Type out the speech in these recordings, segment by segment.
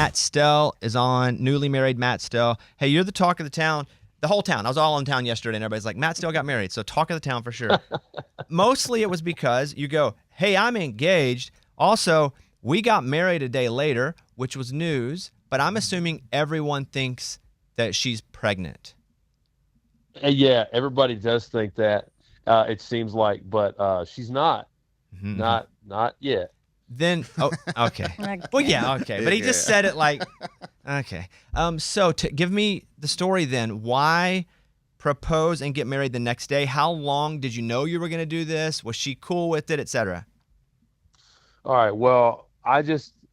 Matt. Stell is on, newly married Matt Stell. Hey, you're the talk of the town. The whole town. I was all in town yesterday, and everybody's like, Matt Stell got married, so talk of the town for sure. Mostly it was because you go, hey, I'm engaged. Also, we got married a day later, which was news, but I'm assuming everyone thinks that she's pregnant. Yeah, everybody does think that. It seems like, but she's not. Mm-hmm. Not yet. Then, okay. Well, yeah, okay. But he just said it like, okay. So give me the story then. Why propose and get married the next day? How long did you know you were going to do this? Was she cool with it, etc.? All right. Well,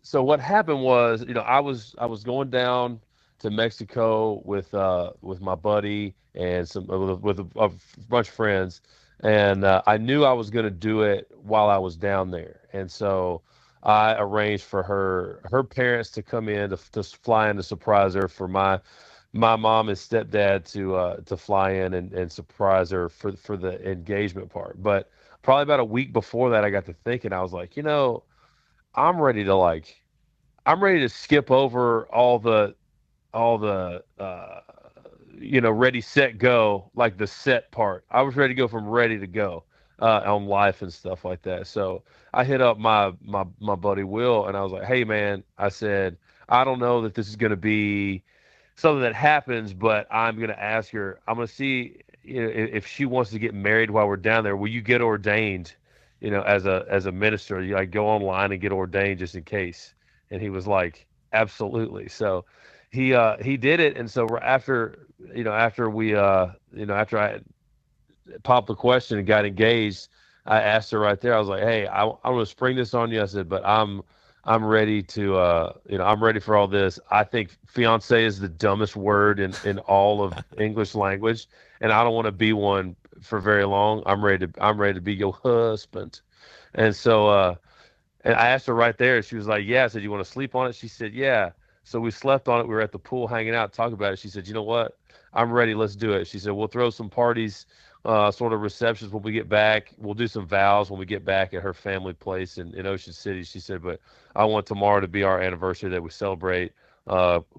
so what happened was, I was going down to Mexico with my buddy and with a bunch of friends, and I knew I was going to do it while I was down there, and so I arranged for her parents to come in to fly in to surprise her, for my mom and stepdad to fly in and surprise her for the engagement part. But probably about a week before that, I got to thinking, I was like, I'm ready to I'm ready to skip over all the ready, set, go, like the set part. I was ready to go from ready to go on life and stuff like that. So I hit up my buddy Will, and I was like, hey man, I said, I don't know that this is going to be something that happens, but I'm going to ask her. I'm going to see, if she wants to get married while we're down there. Will you get ordained, as a minister? You like go online and get ordained just in case. And he was like, absolutely. So he did it. And so after I popped the question and got engaged, I asked her right there. I was like, hey, I'm going to spring this on you. I said, but I'm ready to, I'm ready for all this. I think fiance is the dumbest word in all of English language, and I don't want to be one for very long. I'm ready to be your husband. And so, and I asked her right there. She was like, yeah. I said, you want to sleep on it? She said, yeah. So we slept on it. We were at the pool hanging out, talking about it. She said, you know what? I'm ready. Let's do it. She said, we'll throw some parties, sort of receptions when we get back. We'll do some vows when we get back at her family place in Ocean City. She said, but I want tomorrow to be our anniversary that we celebrate,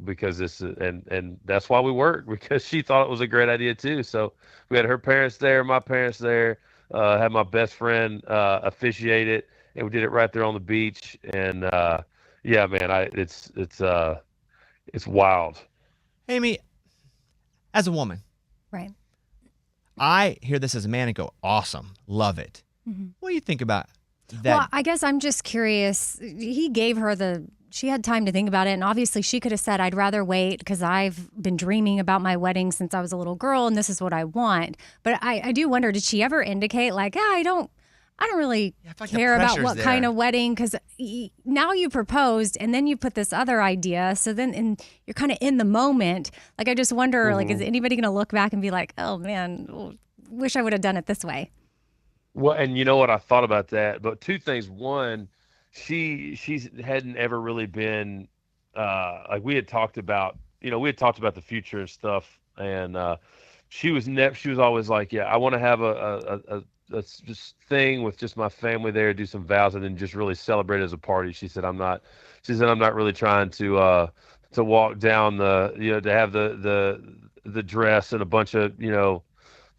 because and that's why we worked, because she thought it was a great idea too. So we had her parents there, my parents there, had my best friend officiate it, and we did it right there on the beach. And yeah, man, it's wild. Amy, as a woman, Right. I hear this as a man and go, awesome, love it. Mm-hmm. What do you think about that? Well, I guess I'm just curious. He gave her she had time to think about it. And obviously she could have said, I'd rather wait because I've been dreaming about my wedding since I was a little girl and this is what I want. But I do wonder, did she ever indicate I don't really care about what kind of wedding, because now you proposed and then you put this other idea. So then you're kind of in the moment. I just wonder, is anybody going to look back and be like, oh man, wish I would have done it this way? Well, and you know what? I thought about that, but two things. One, she hadn't ever really been, we had talked about, the future and stuff. And she was always like, yeah, I want to have a just thing with just my family there, do some vows, and then just really celebrate as a party. She said, I'm not really trying to walk down to have the dress and a bunch of,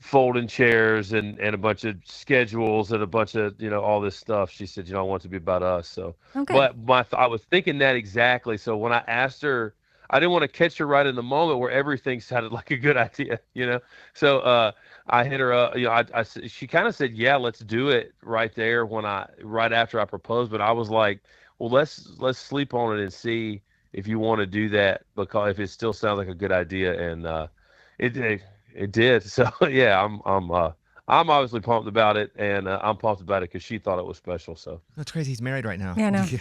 folding chairs and a bunch of schedules and a bunch of, all this stuff. She said, I want it to be about us. So, okay. But I was thinking that exactly. So when I asked her, I didn't want to catch her right in the moment where everything sounded like a good idea, So, I hit her, she kind of said, yeah, let's do it right there right after I proposed. But I was like, well, let's sleep on it and see if you want to do that, because if it still sounds like a good idea. And, it did. So yeah, I'm obviously pumped about it, and I'm pumped about it because she thought it was special. So that's crazy. He's married right now. Yeah, I know. Yeah.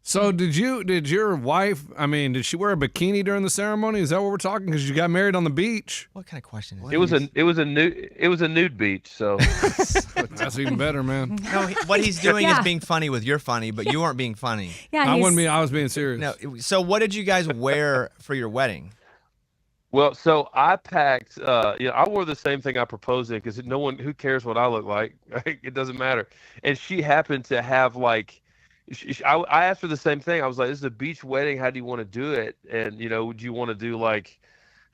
So did your wife? I mean, did she wear a bikini during the ceremony? Is that what we're talking? Because you got married on the beach. What kind of question is it was a nude beach. So that's even better, man. No, what he's doing is being funny with you're funny, but you weren't being funny. Yeah, I was being serious. No. So what did you guys wear for your wedding? Well, so I packed, I wore the same thing I proposed in, because who cares what I look like, right? It doesn't matter. And she happened to have I asked her the same thing. I was like, "This is a beach wedding. How do you want to do it? And would you want to do like,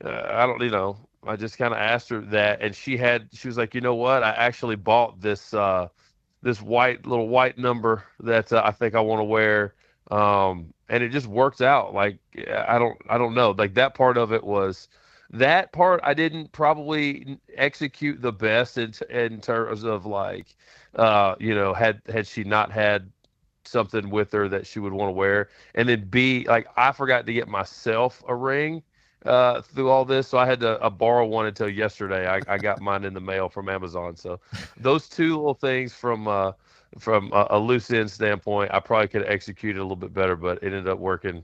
I don't, I just kind of asked her that, and she was like, you know what? I actually bought this little white number that I think I want to wear, and it just worked out. Like, I don't know. Like that part of it was. That part I didn't probably execute the best in terms of like, had she not had something with her that she would want to wear. And then B, like I forgot to get myself a ring through all this, so I had to borrow one until yesterday. I got mine in the mail from Amazon. So those two little things from a loose end standpoint, I probably could have executed a little bit better, but it ended up working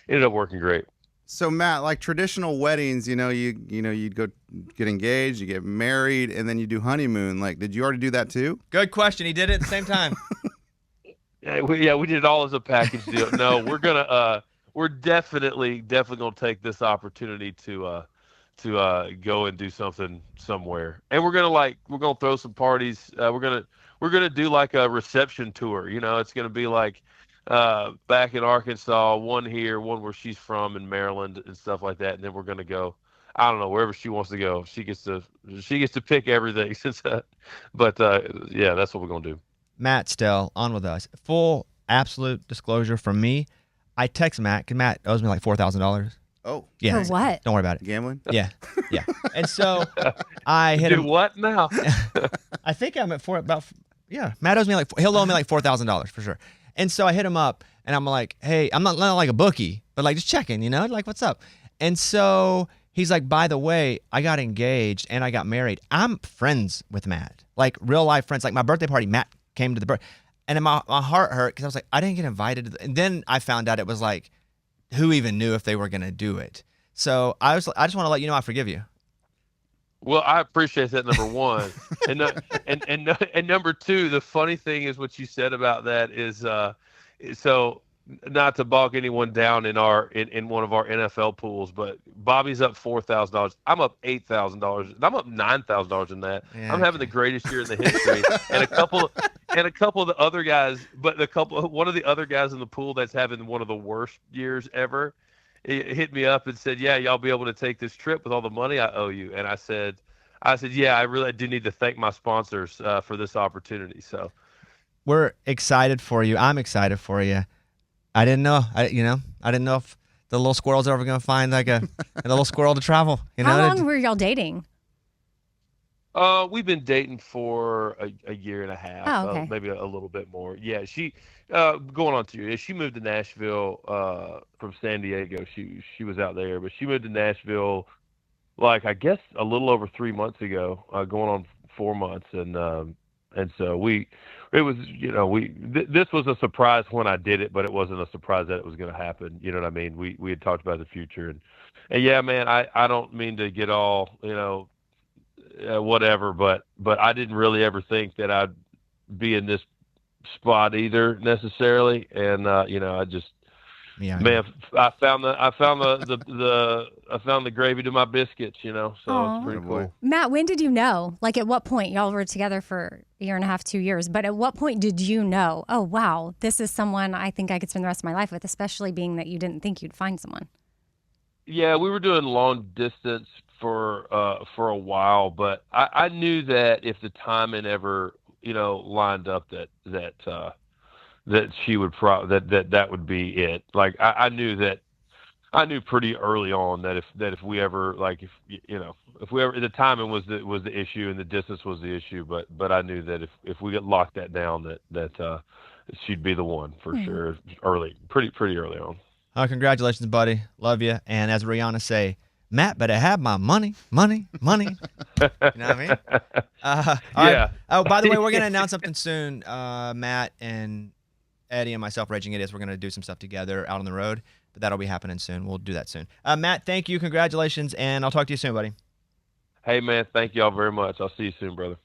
great. So Matt, like traditional weddings, you'd go get engaged, you get married, and then you do honeymoon. Like, did you already do that too? Good question. He did it at the same time. Yeah, we did it all as a package deal. No, we're definitely gonna take this opportunity to go and do something somewhere, and we're gonna throw some parties. We're gonna do like a reception tour. It's gonna be like back in Arkansas, one here, one where she's from in Maryland and stuff like that, and then we're gonna go. I don't know, wherever she wants to go. She gets to pick everything. But yeah, that's what we're gonna do. Matt Stell, on with us. Full absolute disclosure from me. I text Matt because Matt owes me like $4,000. Oh, yeah. For what? Don't worry about it. Gambling? Yeah. And so I hit him. Do what now? I think I'm at Matt owes me he'll owe me like $4,000 for sure. And so I hit him up and I'm like, hey, I'm not like a bookie, but like just checking, like what's up? And so he's like, by the way, I got engaged and I got married. I'm friends with Matt, like real life friends. Like my birthday party, Matt came to the birthday, and then my heart hurt because I was like, I didn't get invited. And then I found out it was like, who even knew if they were going to do it? So I just want to let you know I forgive you. Well, I appreciate that, number one, and number two. The funny thing is what you said about that is so. Not to bog anyone down in one of our NFL pools, but Bobby's up $4,000. I'm up $8,000. I'm up $9,000 in that. Yeah, I'm having the greatest year in the history, and a couple of the other guys, but one of the other guys in the pool that's having one of the worst years ever, hit me up and said, "Yeah, y'all be able to take this trip with all the money I owe you." And I said, "Yeah, I really do need to thank my sponsors for this opportunity." So we're excited for you. I'm excited for you. I didn't know. I didn't know if the little squirrel's ever going to find like a little squirrel to travel. How long were y'all dating? We've been dating for a year and a half. Oh, okay. Maybe a little bit more. Yeah, she going on 2 years. She moved to Nashville from San Diego. She was out there, but she moved to Nashville like I guess a little over 3 months ago, going on 4 months, and so this was a surprise when I did it, but it wasn't a surprise that it was going to happen. You know what I mean? We had talked about the future, and yeah, man, I don't mean to get all whatever, but I didn't really ever think that I'd be in this spot either necessarily, and I just. Yeah, man, I found the gravy to my biscuits, so Aww. It's pretty cool. Matt, when did you know? Like at what point? Y'all were together for a year and a half, 2 years, but at what point did you know, oh wow, this is someone I think I could spend the rest of my life with, especially being that you didn't think you'd find someone? Yeah, we were doing long distance for a while, but I knew that if the timing ever, lined up that she would that would be it. Like I knew pretty early on that if we ever the timing was the issue and the distance was the issue, but I knew that if we get locked that down that she'd be the one for sure pretty early on. Congratulations, buddy. Love you. And as Rihanna say, Matt better have my money. You know what I mean? Yeah. Right. Oh, by the way, we're gonna announce something soon. Matt and Eddie and myself, Raging Idiots, we're going to do some stuff together out on the road, but that'll be happening soon. We'll do that soon. Matt, thank you. Congratulations, and I'll talk to you soon, buddy. Hey, man, thank y'all very much. I'll see you soon, brother.